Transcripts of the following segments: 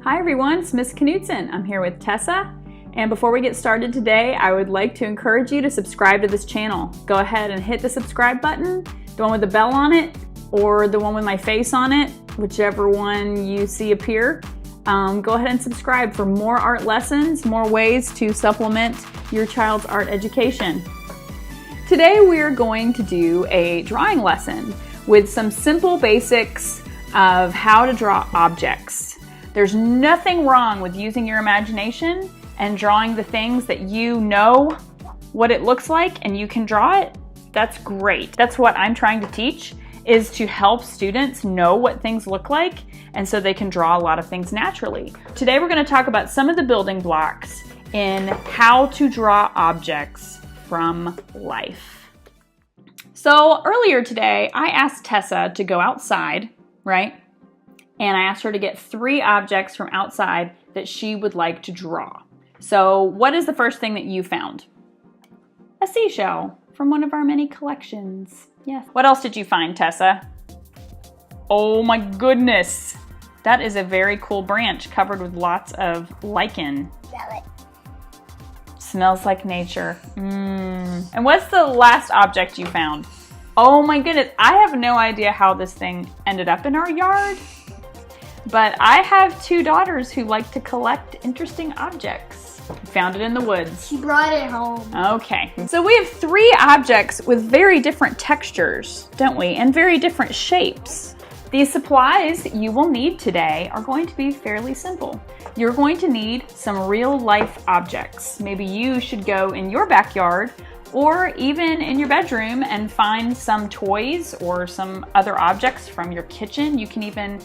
Hi everyone, it's Miss Knutson. I'm here with Tessa, and before we get started today, I would like to encourage you to subscribe to this channel. Go ahead and hit the subscribe button, the one with the bell on it, or the one with my face on it, whichever one you see appear. Go ahead and subscribe for more art lessons, more ways to supplement your child's art education. Today we are going to do a drawing lesson with some simple basics of how to draw objects. There's nothing wrong with using your imagination and drawing the things that you know what it looks like and you can draw it. That's great. That's what I'm trying to teach, is to help students know what things look like and so they can draw a lot of things naturally. Today we're going to talk about some of the building blocks in how to draw objects from life. So earlier today I asked Tessa to go outside, right? And I asked her to get 3 objects from outside that she would like to draw. So what is the first thing that you found? A seashell from one of our many collections. Yes. What else did you find, Tessa? Oh my goodness. That is a very cool branch covered with lots of lichen. Smell it. Smells like nature. And what's the last object you found? Oh my goodness. I have no idea how this thing ended up in our yard. But I have 2 daughters who like to collect interesting objects. Found it in the woods. She brought it home. Okay, so we have 3 objects with very different textures, don't we? And very different shapes. These supplies you will need today are going to be fairly simple. You're going to need some real life objects. Maybe you should go in your backyard or even in your bedroom and find some toys or some other objects from your kitchen. You can even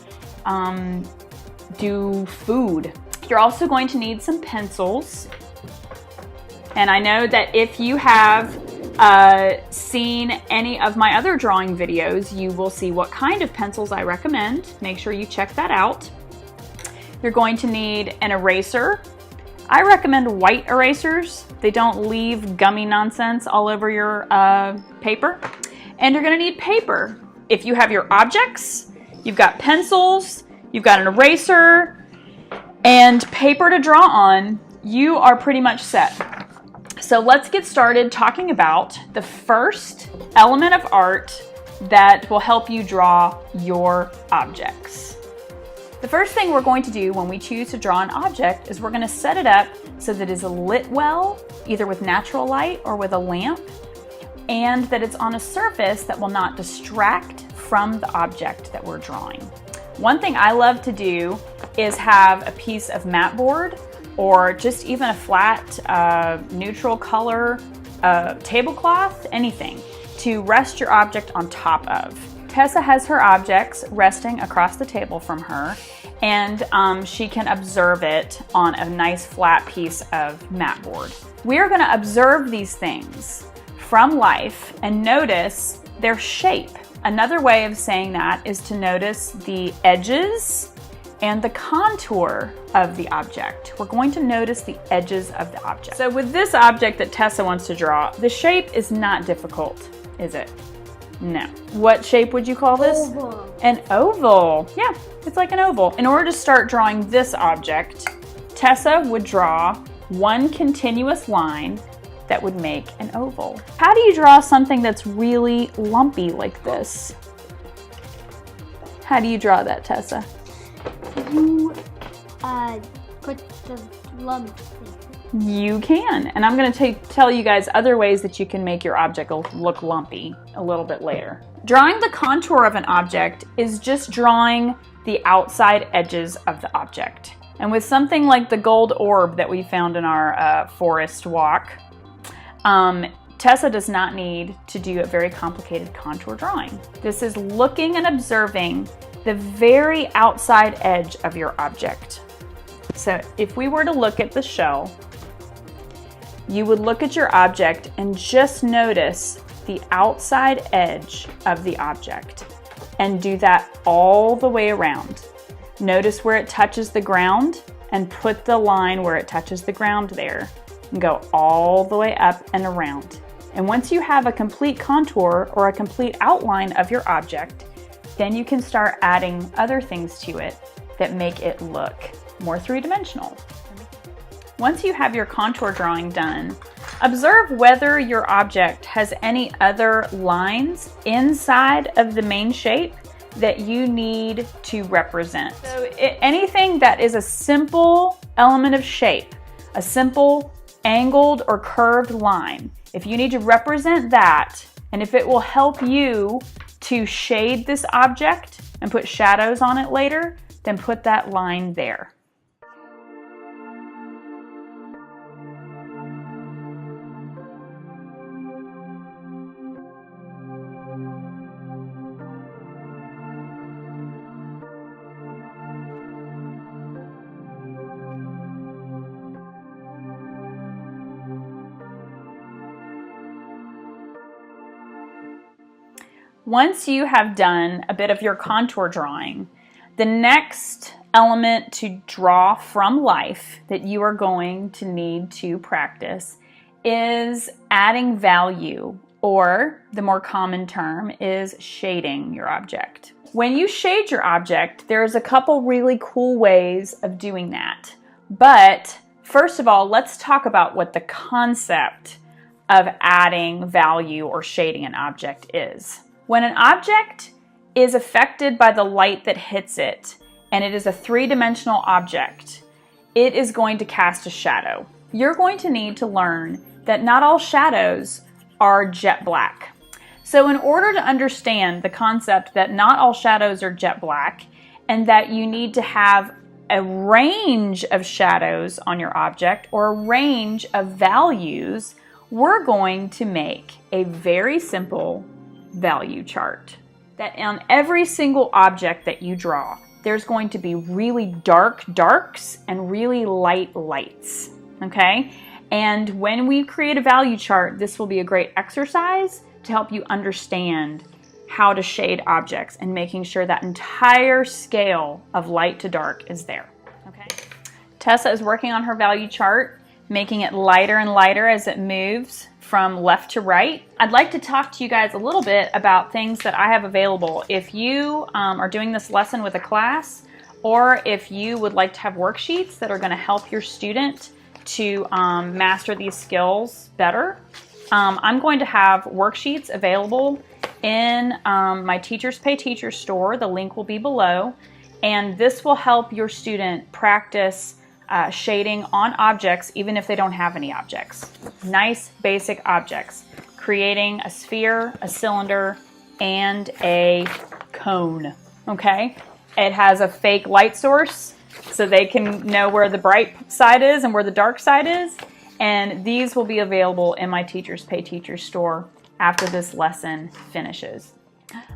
do food. You're also going to need some pencils. And I know that if you have seen any of my other drawing videos, you will see what kind of pencils I recommend. Make sure you check that out. You're going to need an eraser. I recommend white erasers. They don't leave gummy nonsense all over your paper. And you're going to need paper. If you have your objects, you've got pencils, you've got an eraser, and paper to draw on, you are pretty much set. So let's get started talking about the first element of art that will help you draw your objects. The first thing we're going to do when we choose to draw an object is we're going to set it up so that it is lit well, either with natural light or with a lamp, and that it's on a surface that will not distract from the object that we're drawing. One thing I love to do is have a piece of mat board or just even a flat neutral color tablecloth, anything, to rest your object on top of. Tessa has her objects resting across the table from her, and she can observe it on a nice flat piece of mat board. We are going to observe these things from life and notice their shape. Another way of saying that is to notice the edges and the contour of the object. We're going to notice the edges of the object. So with this object that Tessa wants to draw, the shape is not difficult, is it? No. What shape would you call this? Oval. An oval. Yeah, it's like an oval. In order to start drawing this object, Tessa would draw one continuous line that would make an oval. How do you draw something that's really lumpy like this? How do you draw that, Tessa? You put the lump in. You can, and I'm going to tell you guys other ways that you can make your object look lumpy a little bit later. Drawing the contour of an object is just drawing the outside edges of the object. And with something like the gold orb that we found in our forest walk, Tessa does not need to do a very complicated contour drawing. This is looking and observing the very outside edge of your object. So if we were to look at the shell, you would look at your object and just notice the outside edge of the object and do that all the way around. Notice where it touches the ground and put the line where it touches the ground there and go all the way up and around. And once you have a complete contour or a complete outline of your object, then you can start adding other things to it that make it look more three-dimensional. Once you have your contour drawing done, observe whether your object has any other lines inside of the main shape that you need to represent. So anything that is a simple element of shape, a simple angled or curved line, if you need to represent that, and if it will help you to shade this object and put shadows on it later, then put that line there. Once you have done a bit of your contour drawing, the next element to draw from life that you are going to need to practice is adding value, or the more common term is shading your object. When you shade your object, there's a couple really cool ways of doing that. But first of all, let's talk about what the concept of adding value or shading an object is. When an object is affected by the light that hits it, and it is a three-dimensional object, it is going to cast a shadow. You're going to need to learn that not all shadows are jet black. So in order to understand the concept that not all shadows are jet black, and that you need to have a range of shadows on your object or a range of values, we're going to make a very simple value chart. That on every single object that you draw, there's going to be really dark darks and really light lights, okay? And when we create a value chart, this will be a great exercise to help you understand how to shade objects and making sure that entire scale of light to dark is there, okay? Tessa is working on her value chart, making it lighter and lighter as it moves from left to right. I'd like to talk to you guys a little bit about things that I have available. If you are doing this lesson with a class, or if you would like to have worksheets that are going to help your student to master these skills better, I'm going to have worksheets available in my Teachers Pay Teachers store. The link will be below, and this will help your student practice shading on objects even if they don't have any objects. Nice basic objects. Creating a sphere, a cylinder, and a cone, okay? It has a fake light source so they can know where the bright side is and where the dark side is. And these will be available in my Teachers Pay Teachers store after this lesson finishes.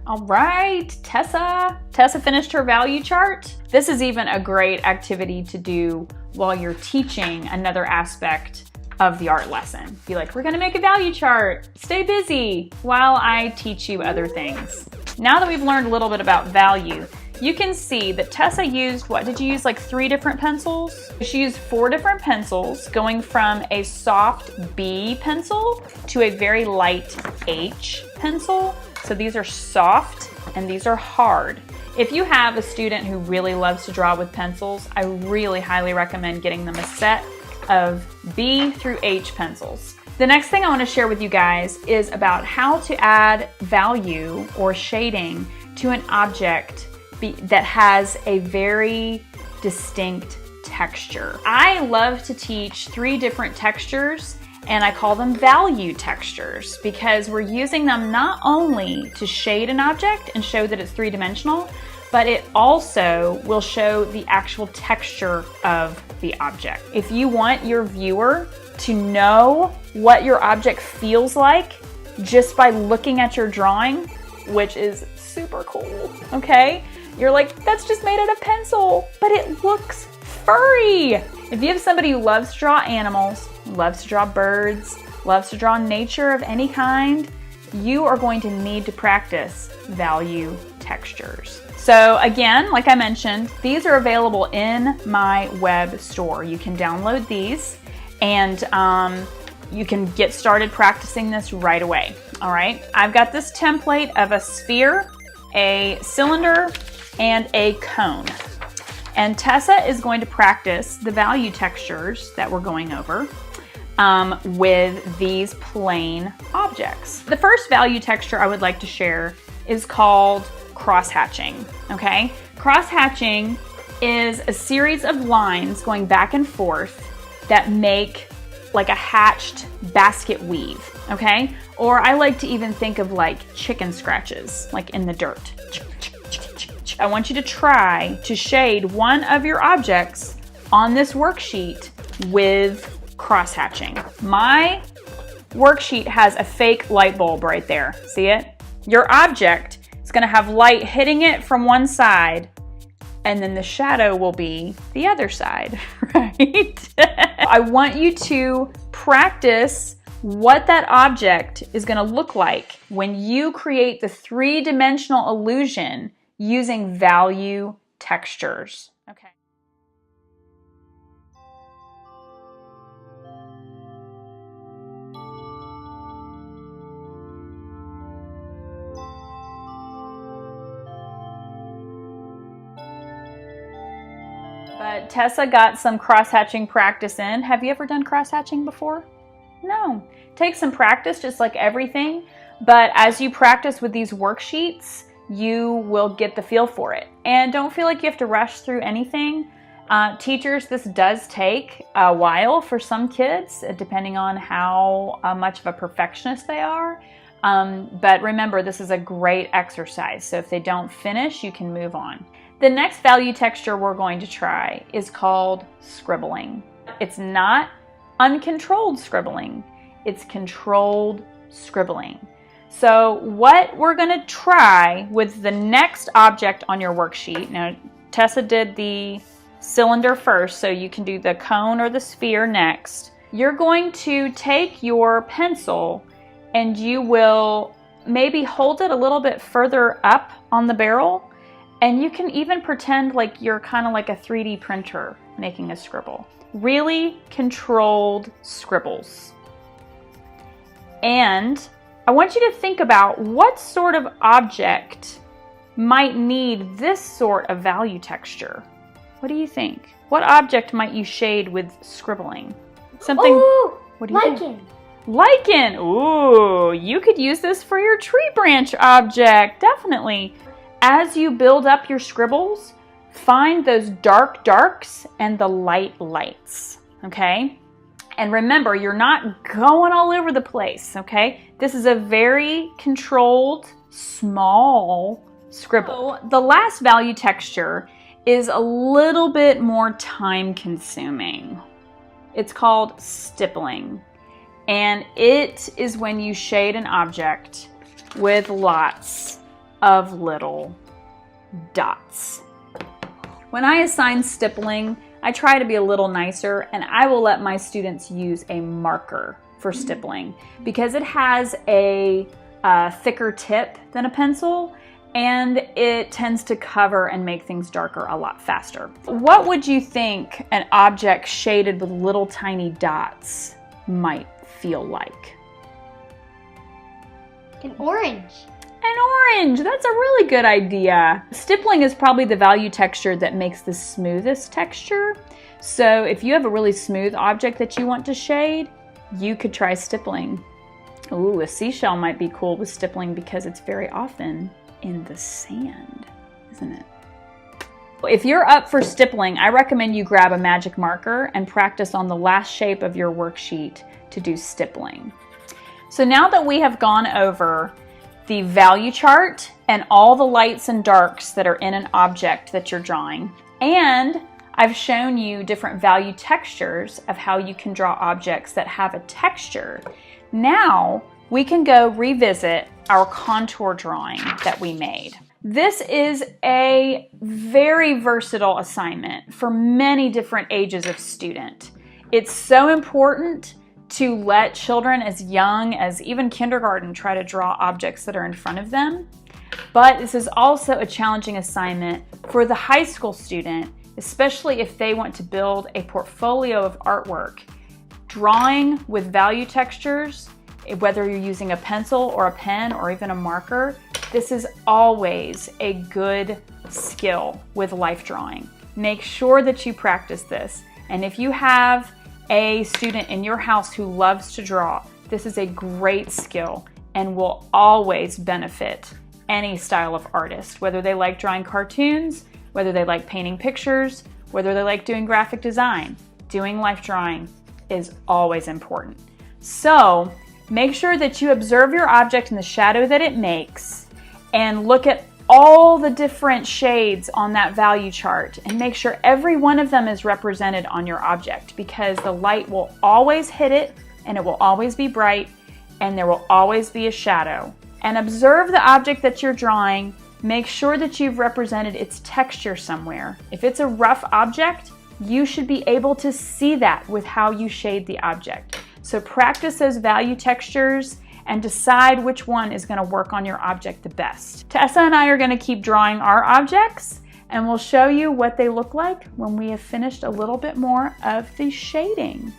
All right, Tessa finished her value chart. This is even a great activity to do while you're teaching another aspect of the art lesson. Be like, we're gonna make a value chart. Stay busy while I teach you other things. Now that we've learned a little bit about value, you can see that Tessa used, what did you use, like 3 different pencils? She used 4 different pencils, going from a soft B pencil to a very light H pencil. So these are soft and these are hard. If you have a student who really loves to draw with pencils, I really highly recommend getting them a set of B through H pencils. The next thing I want to share with you guys is about how to add value or shading to an object that has a very distinct texture. I love to teach 3 different textures, and I call them value textures because we're using them not only to shade an object and show that it's 3-dimensional, but it also will show the actual texture of the object. If you want your viewer to know what your object feels like just by looking at your drawing, which is super cool, okay? You're like, that's just made out of pencil, but it looks furry. If you have somebody who loves to draw animals, loves to draw birds, loves to draw nature of any kind, you are going to need to practice value textures. So again, like I mentioned, these are available in my web store. You can download these, and you can get started practicing this right away. All right, I've got this template of a sphere, a cylinder, and a cone. And Tessa is going to practice the value textures that we're going over with these plain objects. The first value texture I would like to share is called crosshatching, okay? Crosshatching is a series of lines going back and forth that make like a hatched basket weave, okay? Or I like to even think of like chicken scratches, like in the dirt. I want you to try to shade one of your objects on this worksheet with crosshatching. My worksheet has a fake light bulb right there. See it? Your object is going to have light hitting it from one side, and then the shadow will be the other side, right? I want you to practice what that object is going to look like when you create the three-dimensional illusion using value textures. Okay. But Tessa got some crosshatching practice in. Have you ever done crosshatching before? No. Take some practice, just like everything. But as you practice with these worksheets, you will get the feel for it. And don't feel like you have to rush through anything. Teachers, this does take a while for some kids, depending on how much of a perfectionist they are. But remember, this is a great exercise. So if they don't finish, you can move on. The next value texture we're going to try is called scribbling. It's not uncontrolled scribbling, it's controlled scribbling. So what we're going to try with the next object on your worksheet, now Tessa did the cylinder first, so you can do the cone or the sphere next. You're going to take your pencil and you will maybe hold it a little bit further up on the barrel, and you can even pretend like you're kind of like a 3D printer making a scribble. Really controlled scribbles. And I want you to think about what sort of object might need this sort of value texture. What do you think? What object might you shade with scribbling? Something. Ooh, what do you lichen. think? Lichen. Ooh, you could use this for your tree branch object. Definitely. As you build up your scribbles, find those dark darks and the light lights, okay? And remember, you're not going all over the place, okay? This is a very controlled, small scribble. So the last value texture is a little bit more time consuming. It's called stippling. And it is when you shade an object with lots of little dots. When I assign stippling, I try to be a little nicer, and I will let my students use a marker for stippling because it has a thicker tip than a pencil, and it tends to cover and make things darker a lot faster. What would you think an object shaded with little tiny dots might feel like? An orange. An orange, that's a really good idea. Stippling is probably the value texture that makes the smoothest texture. So if you have a really smooth object that you want to shade, you could try stippling. Ooh, a seashell might be cool with stippling because it's very often in the sand, isn't it? If you're up for stippling, I recommend you grab a magic marker and practice on the last shape of your worksheet to do stippling. So now that we have gone over the value chart and all the lights and darks that are in an object that you're drawing, and I've shown you different value textures of how you can draw objects that have a texture, now we can go revisit our contour drawing that we made. This is a very versatile assignment for many different ages of student. It's so important to let children as young as even kindergarten try to draw objects that are in front of them. But this is also a challenging assignment for the high school student, especially if they want to build a portfolio of artwork. Drawing with value textures, whether you're using a pencil or a pen or even a marker, this is always a good skill with life drawing. Make sure that you practice this. And if you have a student in your house who loves to draw, this is a great skill and will always benefit any style of artist, whether they like drawing cartoons, whether they like painting pictures, whether they like doing graphic design. Doing life drawing is always important. So make sure that you observe your object and the shadow that it makes and look at all the different shades on that value chart and make sure every one of them is represented on your object, because the light will always hit it and it will always be bright and there will always be a shadow. And observe the object that you're drawing. Make sure that you've represented its texture somewhere. If it's a rough object, you should be able to see that with how you shade the object. So practice those value textures and decide which one is going to work on your object the best. Tessa and I are going to keep drawing our objects, and we'll show you what they look like when we have finished a little bit more of the shading.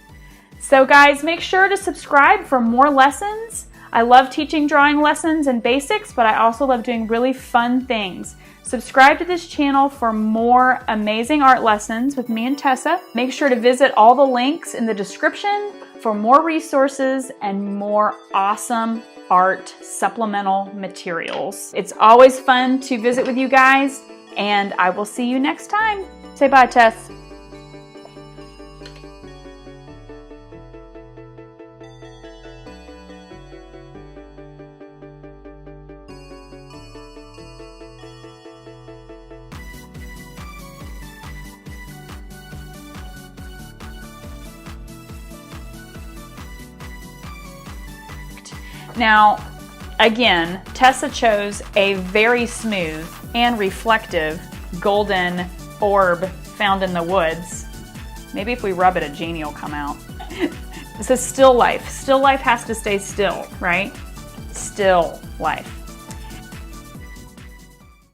So guys, make sure to subscribe for more lessons. I love teaching drawing lessons and basics, but I also love doing really fun things. Subscribe to this channel for more amazing art lessons with me and Tessa. Make sure to visit all the links in the description for more resources and more awesome art supplemental materials. It's always fun to visit with you guys, and I will see you next time. Say bye, Tess. Now, again, Tessa chose a very smooth and reflective golden orb found in the woods. Maybe if we rub it, a genie will come out. This is still life. Still life has to stay still, right? Still life.